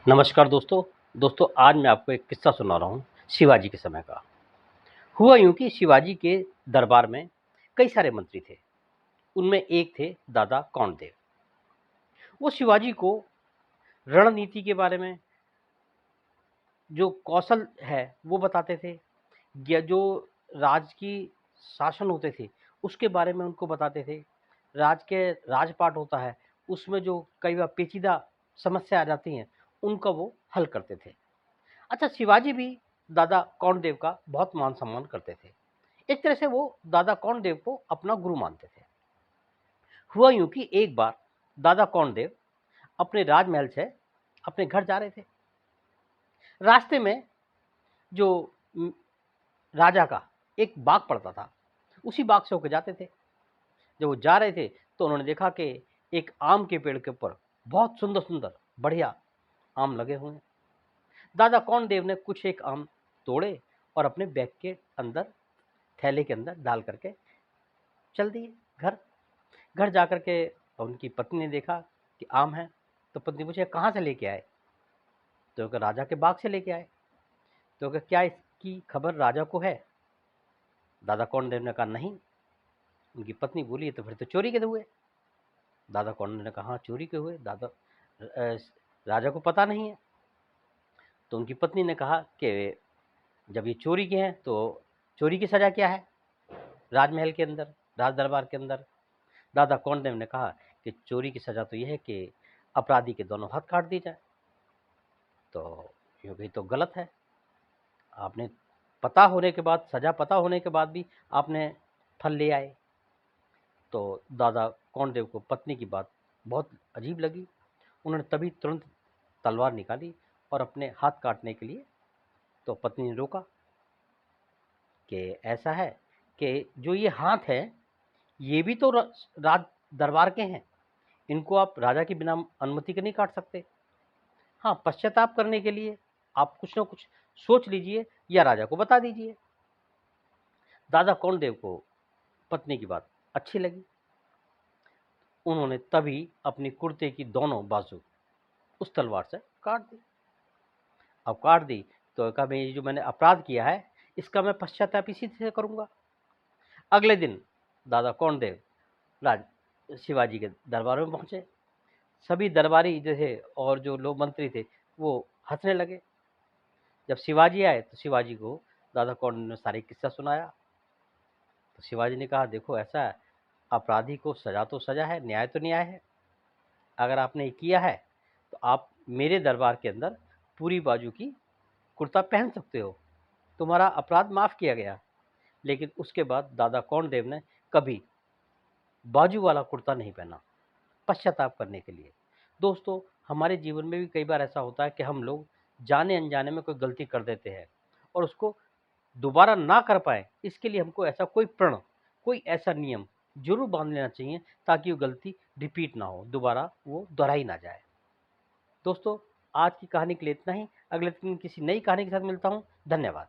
नमस्कार दोस्तों। दोस्तों आज मैं आपको एक किस्सा सुना रहा हूँ शिवाजी के समय का। हुआ यूँ कि शिवाजी के दरबार में कई सारे मंत्री थे। उनमें एक थे दादा कौंडदेव। वो शिवाजी को रणनीति के बारे में जो कौशल है वो बताते थे, या जो राज की शासन होते थे उसके बारे में उनको बताते थे। राजपाट होता है, उसमें जो कई बार पेचीदा समस्या आ जाती हैं उनका वो हल करते थे। अच्छा, शिवाजी भी दादा कौंडदेव का बहुत मान-सम्मान करते थे। एक तरह से वो दादा कौंडदेव को अपना गुरु मानते थे। हुआ यूँ कि एक बार दादा कौंडदेव अपने राजमहल से अपने घर जा रहे थे। रास्ते में जो उम, राजा का एक बाग पड़ता था, उसी बाग से होके जाते थे। जब वो जा रहे थे तो उन्होंने देखा कि एक आम के पेड़ के ऊपर बहुत सुंदर-सुंदर बढ़िया आम लगे हुए हैं। दादा कौंडदेव ने कुछ एक आम तोड़े और अपने बैग के अंदर, थैले के अंदर डाल करके चल दिए घर। घर जाकर के उनकी पत्नी ने देखा कि आम है, तो पत्नी पूछे कहाँ से लेके आए? तो कहा राजा के बाग से लेके आए। तो कहा क्या इसकी खबर राजा को है? दादा कौंडदेव ने कहा नहीं। उनकी पत्नी बोली तो फिर तो चोरी के हुए। दादा कौंडदेव ने कहा हाँ चोरी के हुए दादा, अ, राजा को पता नहीं है। तो उनकी पत्नी ने कहा कि जब ये चोरी के हैं तो चोरी की सजा क्या है राजमहल के अंदर, राज दरबार के अंदर? दादा कौंडदेव ने कहा कि चोरी की सजा तो यह है कि अपराधी के दोनों हाथ काट दिए जाए। तो यूँ भी तो गलत है। आपने पता होने के बाद, सजा पता होने के बाद भी आपने फल ले आए। तो दादा कौंडदेव को पत्नी की बात बहुत अजीब लगी। उन्होंने तभी तुरंत तलवार निकाली और अपने हाथ काटने के लिए, तो पत्नी ने रोका कि ऐसा है कि जो ये हाथ है ये भी तो राज दरबार के हैं, इनको आप राजा के बिना अनुमति के नहीं काट सकते। हाँ, पश्चाताप करने के लिए आप कुछ न कुछ सोच लीजिए या राजा को बता दीजिए। दादा कौंडदेव को पत्नी की बात अच्छी लगी। उन्होंने तभी अपनी कुर्ते की दोनों बाजू उस तलवार से काट दी। अब काट दी तो कहा मैं ये जो मैंने अपराध किया है इसका मैं पश्चाताप इसी से करूँगा। अगले दिन दादा कौंडदेव राज शिवाजी के दरबार में पहुँचे। सभी दरबारी जो थे और जो लोग मंत्री थे वो हँसने लगे। जब शिवाजी आए तो शिवाजी को दादा कौंडदेव ने सारे किस्सा सुनाया। तो शिवाजी ने कहा देखो ऐसा है, अपराधी को सजा तो सजा है, न्याय तो न्याय है। अगर आपने ये किया है तो आप मेरे दरबार के अंदर पूरी बाजू की कुर्ता पहन सकते हो, तुम्हारा अपराध माफ़ किया गया। लेकिन उसके बाद दादा कौंडदेव ने कभी बाजू वाला कुर्ता नहीं पहना, पश्चाताप करने के लिए। दोस्तों, हमारे जीवन में भी कई बार ऐसा होता है कि हम लोग जाने अनजाने में कोई गलती कर देते हैं और उसको दोबारा ना कर पाए, इसके लिए हमको ऐसा कोई प्रण, कोई ऐसा नियम ज़रूर बाँध लेना चाहिए ताकि वो गलती रिपीट ना हो, दोबारा वो दोहराई ना जाए। दोस्तों, आज की कहानी के लिए इतना ही। अगले दिन किसी नई कहानी के साथ मिलता हूँ। धन्यवाद।